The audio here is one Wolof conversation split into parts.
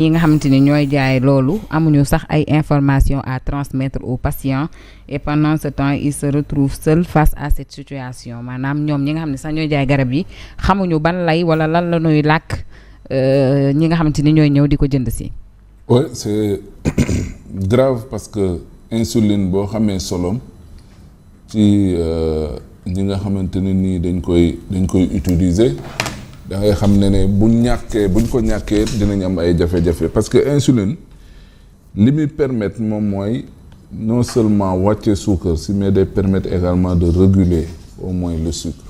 yi nga xamante ni ñooy jaay loolu amuñu sax ay informations à transmettre aux patients et pendant ce temps ils se retrouvent seuls face à cette situation maanaam ñoom ñi nga xam ne sax ñooy jaay garab yi xamuñu ban lay wala lan la ñuy làkk ñi nga xamante ni ñooy ñëw di ko jënd si. Oui, c'est grave parce que insuline boo xamee solom ci ñi nga xamante ne nii dañ koy utiliser da ngay xam ne buñ ko ñàkkee dinañ am ay jafe-jafe parce que insuline li muy permettre moom mooy non seulement wàcce suukar si mais day permettre également de réguler au moins le sucre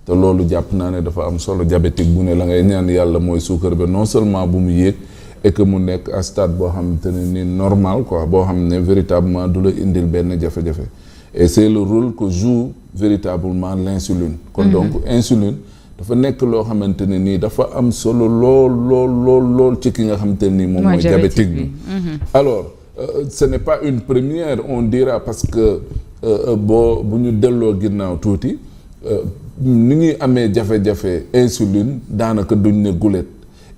te loolu jàpp naa ne dafa am solo diabétique bu ne la ngay ñaan yàlla mooy suukar ba non seulement bu mu yéeg et que mu nekk à stade boo xamante ne ni normal quoi boo xam ne véritablement du la indil benn jafe-jafe et c'est le rôle que joue véritablement l'insuline kon donc insuline dafa nekk loo xamante ne nii dafa am solo lool ci ki nga xamante ne nii moom mooy diabétique bi alors ce n'est pas une première on dira parce que bu ñu delloo ginnaaw tuuti ni ñuy amee jafe-jafe insuline daanaka duñ ne gulet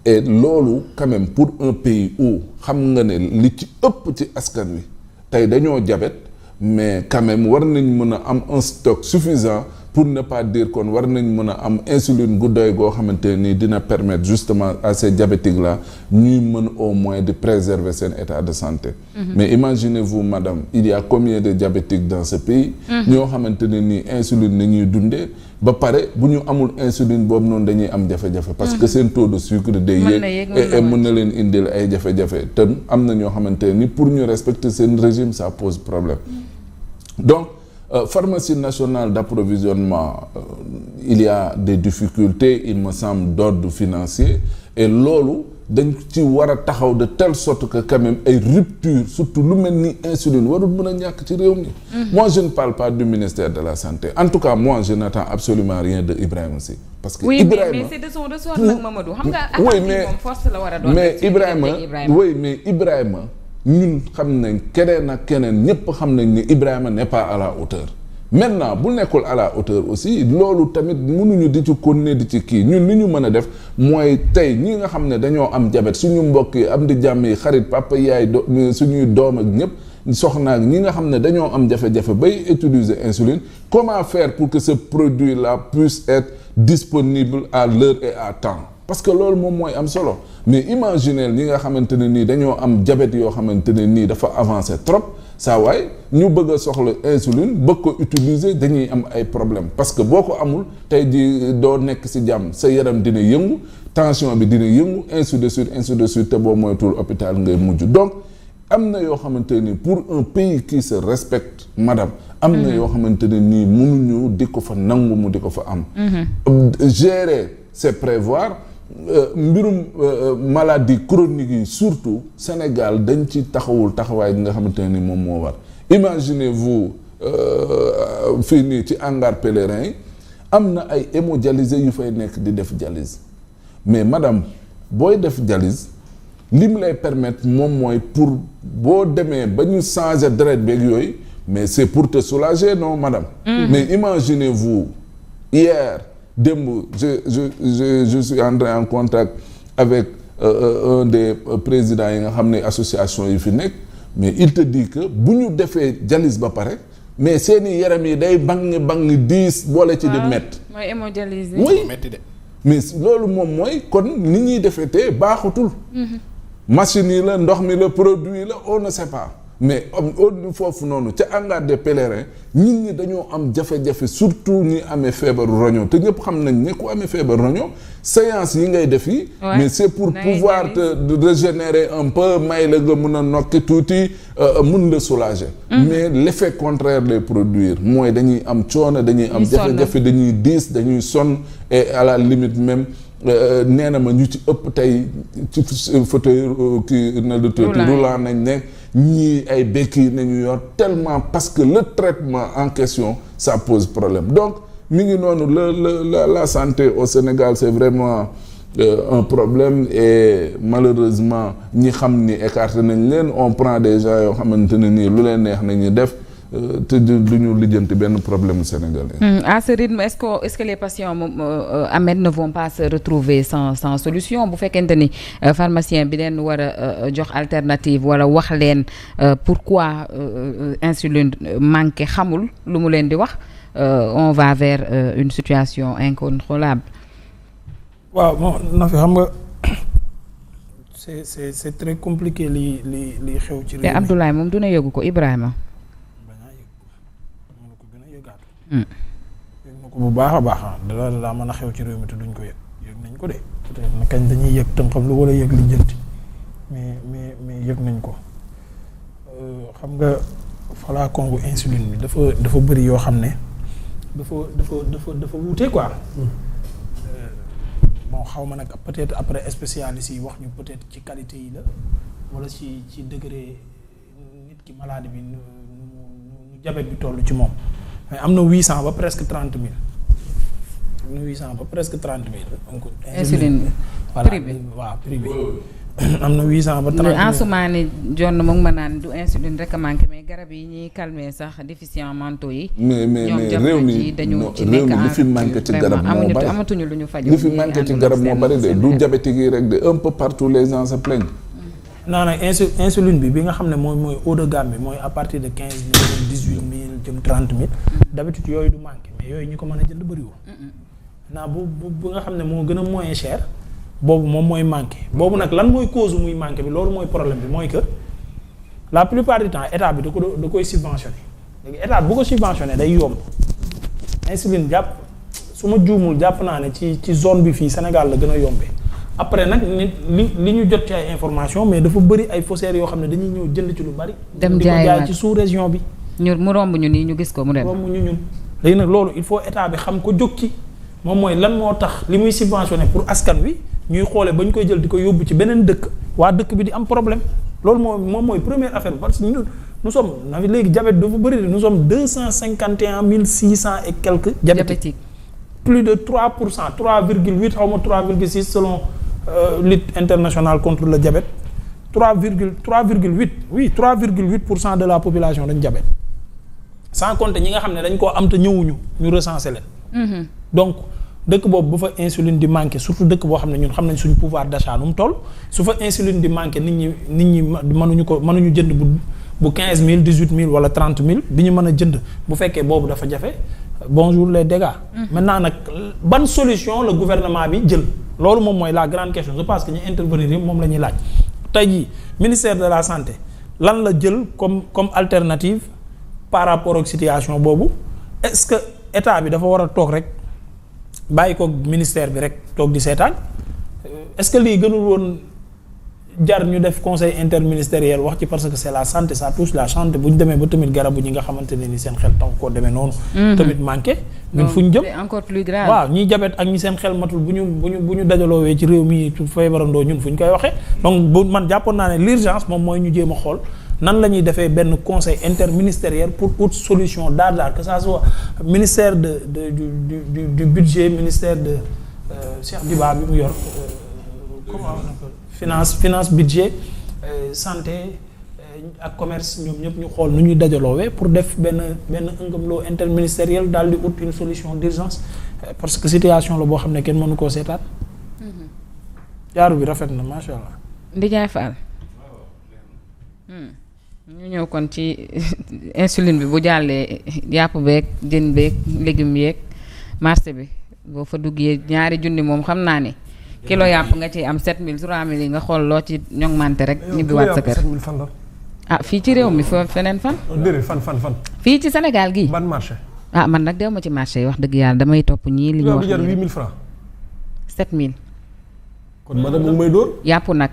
et loolu quand même pour un pays où xam nga ne li ci ëpp ci askan wi tey dañoo diabète mais quand même war nañ mën a am un stock suffisant pour ne pas dire kon war nañ mën a am insuline gu doy goo xamante nii dina permettre justement à ces diabétiques là ñuy mën au moins de préserver seen état de santé mais imaginez-vous madame il y a combien de diabétiques dans ce pays ñoo xamante ne nii insuline na ñuy dundee ba pare bu ñu amul insuline boobu noonu dañuy am jafe-jafe parce que seen taux de sucre day yéeg et mën na leen indil ay jafe-jafe te am na ñoo xamante ni pour ñu respecter seen régime ça pose problème donc pharmacie nationale d'approvisionnement il y a des difficultés il me semble d'ordre financier et loolu dañ ci war a taxaw de telle sorte que quand même ay rupture surtout lu mel ni insuline warul mën a ñàkk ci réew mi moi je ne parle pas du ministère de la santé en tout cas moi je n'attends absolument rien de Ibrahima Sy parce que oui, Ibrahima mais c'est de son ressort nag Mamadou xam nga oui mais force la war a doon mais Ibrahima ñun xam nañ keneen ak keneen ñëpp xam nañ ni Ibrahima n'est pas à la hauteur maintenant bu nekkul à la hauteur aussi loolu tamit mënuñu di ci continuer di ci kii ñun li ñu mën a def mooy tey ñi nga xam ne dañoo am diabète suñu mbokk yi am di jàmm yi xarit papa yaay suñuy doom ak ñëpp soxna ak ñi nga xam ne dañoo am jafe-jafe bay utiliser insuline comment faire pour que ce produit là puisse être disponible à l'heure et à temps parce que loolu moom mooy am solo mais imaginez ñi nga xamante ne nii dañoo am diabète yoo xamante ne nii dafa avancé trop saa waay ñu bëgg a soxla insuline bëgg ko utiliser dañuy am ay problème parce que boo ko amul tey ji doo nekk ci jàmm sa yaram dina yëngu tension bi dina yëngu ainsi de suite te boo moytuwul hôpital ngay mujj donc am na yoo xamante ni pour un pays qui se respecte madame am na yoo xamante ne nii mënuñu di ko fa nangu mu di ko fa am gérer c'est prévoir mbirum maladie chronique yi surtout Sénégal dañ ci taxawul taxawaay bi nga xamante ne ni moom moo war imaginez-vous fii nii ci hangar pèlerin yi am na ay hémodialysés yu fay nekk di def dialyse mais madame booy def dialyse li mu lay permettre moom mooy pour boo demee ba ñu changer deret beeg yooyu mais c'est pour te soulager non madame mais imaginez-vous hier démb je suis entré en contact avec un des présidents yi nga xam ne association yi fi nekk mais il te dit que bu ñu defee dialyse ba pare mais seeni yaram yi day bang diis boole ci di mett mooy hémodialyse oui mais loolu moom mooy kon ni ñuy defee te baaxutul machine yi la ndox mi la produit la on ne sait pas mais au foofu noonu ca hangar des pèlerins ñi dañoo am jafe-jafe surtout ñi amee feebaru roño te ñëpp xam nañ ne ku amee feebaru roño séance yi ngay def yi mais c'est pour pouvoir te régénérer un peu may la nga mun a nokki tuuti mun la soulager mais l'effet contraire lay produire mooy dañuy am coono dañuy am jafe-jafe dañuy diis dañuy sonn et à la limite même nee na ma ñu ci ëpp tey ci fauteuil kii na lu tuuti roulant nañ nekk ñii ay béquilles nañu yor tellement parce que le traitement en question ça pose problème donc mi ngi noonu la santé au Sénégal c'est vraiment un problème et malheureusement ñi xam ni écarté nañ leen on prend des gens yoo xamante ne nii lu leen neex nañu def te duñu lijjanti benn problème sénégalais. À ce rythme est-ce que les patients Ahmed ne vont pas se retrouver sans solution bu fekkente ni pharmacien bi leen war a jox alternative wala wax leen pourquoi insuline manqué xamul lu mu leen di wax on va vers une situation incontrôlable. waaw bon na fi xam nga c'est très compliqué li xew ci réew mi. te Abdoulaye moom dina yëgu ko Ibrahima. yëg na ko bu baax a baax dara daa mën a xew ci réew mi te duñ ko yëg nañ ko de peut-être na kañ dañuy yëg tam xam lu wala yëg li jënti mais yëg nañ ko xam nga flacon bu insuline bi dafa bëri yoo xam ne dafa wuute quoi. Bon xaw ma nag peut-être après spécialistes yi wax ñu peut-être ci qualité yi la wala ci degré nit ki maladie bi nu diabète bi toll ci moom mais am na 800 ba presque 30 000 am na 800 ba presque 30 000 donc insuline bi voilà prix bi waaw prix bi am na 800 ba 30 000 Ansoumani Dione mu ngi ma naan du insuline rek a manqué mais garab yi ñuy calmer sax déficients mentaux yi. mais réew mi dañu ci réew nekk mi li fi manqué ci garab moo bari amatuñu lu ñu fajoo. li fi manqué ci garab moo bari de du diabétique yi rek de un peu partout les gens se plaignent. non nag insuline bi nga xam ne mooy haut de gamme bi mooy à partir de 15 000 18 000 jëm 30 000 d'habitude yooyu du manqué mais yooyu ñu ko mën a jënd bëriwul. naa bu nga xam ne moo gën a moyen cher boobu moom mooy manqué boobu nag lan mooy cause muy manqué bi loolu mooy problème bi mooy que la plupart du temps état bi da koy subventionné léegi état bu ko subventionné day yomb insuline jàpp su ma juumul jàpp naa ne ci zone bi fii Sénégal la gën a yombee après nag nit li ñu jot ci ay information mais dafa bëri ay faussaires yoo xam ne dañuy ñëw jënd ci lu bari. dem di ko jaay ci sous région bi. mu romb ñu nii ñu gis ko mu dem. romb ñu ñun léegi nag loolu il faut état bi xam ko jóg ci moom mooy lan moo tax li muy subventionné pour askan wi ñuy xoole ba ñu koy jël di ko yóbbu ci beneen dëkk waa dëkk bi di am problème loolu moom mooy première affaire bi parce que nous sommes na léegi diabète dafa bëri nous sommes 251 600 et quelques diabétiques. Plus de 3%, 3,8 xaw ma 3,6 selon lutte internationale contre le diabète 3,8 oui 3,8% de la population dañ diabète sans compter ñi nga xam ne dañ koo am te ñëwuñu ñu recenser leen. Donc dëkk boobu bu fa insuline di manqué surtout dëkk boo xam ne ñun xam nañ suñu pouvoir d'achat nu mu toll su fa insuline di manqué nit ñi mënuñu jënd bu 15 000 18 000 wala 30 000 bi ñu mën a jënd bu fekkee boobu dafa jafe. Bonjour les dégâts. Maintenant nag ban solution le gouvernement bi jël loolu moom mooy la grande question je pense que ñu intervenir yi moom la ñuy laaj tey jii ministère de la santé lan la jël comme alternative par rapport ak situation boobu est-ce que état bi dafa war a toog rek bàyyi ko ministère bi rek toog di seetaan est-ce que lii gënul woon jar ñu def conseil interministériel wax ci parce que c'est la santé ça touche la santé bu ñu demee ba tamit garabu ñi nga xamante ne ni seen xel tax koo demee noonu. tamit manqué. ñun fu ñu jëm c'est encore plus grave. waaw ñiy jabet ak ñi seen xel matul bu ñu dajaloowee ci réew mi feebarandoo ñun fu ñu koy waxee. donc bu man jàppoon naa ne l'urgence moom mooy ñu jéem a xool nan la ñuy defee benn conseil interministériel pour autre solution daar que ça soit ministère du budget ministère de Cheikh Diba bi mu yor comment on appelle finance budget santé ak commerce ñoom ñëpp ñu xool nu ñuy dajaloowee pour def benn ëngamloo interministériel daal di ut une solution d'urgence parce que situation la boo xam ne kenn mënu koo seetaat. jaaru bi rafet na macha allah. Ndiaye Fall. ñu ñëw kon ci insuline bi bu jàllee yàpp beeg jën beeg légumes yeeg marché bi boo fa duggee ñaari junni moom xam naa ne. kilo yàpp nga ci am 7000 3000 yi nga xool loo ci ñoŋmante rek ñibbiwaat sa kër. Ah fii ci réew mi feneen fan. déedéet fan. fii ci Sénégal gii. ban marché. Ah man nag dew ma ci marché yi wax dëgg yàlla damay topp ñii li ñu wax. jar 8000 francs. 7000. kon madame mu ngi may dóor. yàpp nag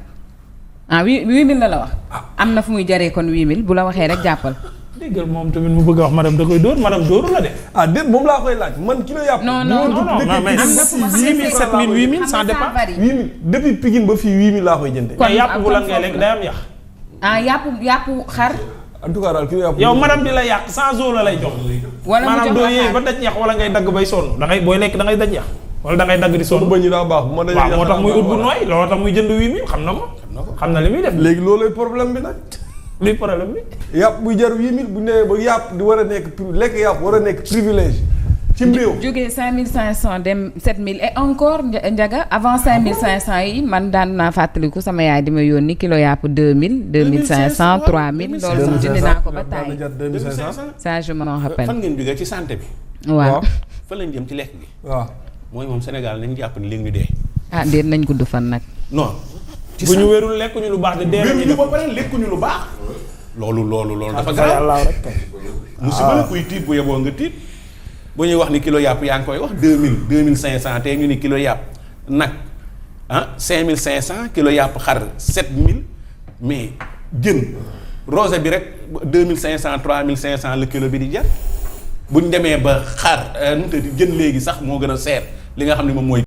ah 8000 la wax. am na fu muy jaree kon 8000 bu la waxee rek jàppal. déggal moom tamit mu bëgg a wax madame da koy dóor madame dóoru la de. ah déet moom laa koy laaj man kilo yàpp. non mais 8000 7000 8000 ça dépend. 8000 depuis Pikine ba fii 8000 laa koy jëndee. kon yàpp bu lan ngay lekk day am yàq. ah yàpp xar. en tout cas daal kilo yàpp. yow madame di la yàq 100 euros la lay jox. wala mu jox la maanaam doo yee ba daj yàq wala ngay dagg bay sonn da ngay booy lekk da ngay daj yàq. wala da ngay dagg di sonn. ba ñu daa baax bu ma dajee waaw moo tax muy ut bu nooy looloo tax muy jënd 8000 xam na ko. xam na li muy def léegi loolooy problème bi nag. luy problème bi. yàpp buy jar 8000 bu nee ba yàpp di war a nekk lekk yàpp war a nekk privilège ci réew. jógee 5500 dem 7000 et encore Ndiaga avant 5500 yi man daan naa fàttaliku sama yaay di ma yónni kilo yàpp 2000 2500 3000 loolu jënd naa ko ba taay 2500 ça je m'en rappelle. fan ngeen jógee ci santé bi. waaw fan lañ jëm ci lekk gi. waaw mooy moom Sénégal nañ jàpp ni léegi ñu dee. ah déet nañ gudd fan nag. non. ci bu ñu wérul lekkuñu lu baax de dee nañu ñu ba pare lekkuñu lu baax. loolu dafa fa garaaw. yàlla rek kay. musiba la kuy tiit bu yeboo nga tiit. bu ñuy wax ni kilo yàpp yaa ngi koy wax 2000 2500 te ñu ni kilo yàpp nag 5500 kilo yàpp xar 7000 mais jën rosé bi rek 2500 3500 la kilo bi di jar buñ demee ba xar nu mu tëdd jën léegi sax moo gën a seer li nga xam ne moom mooy.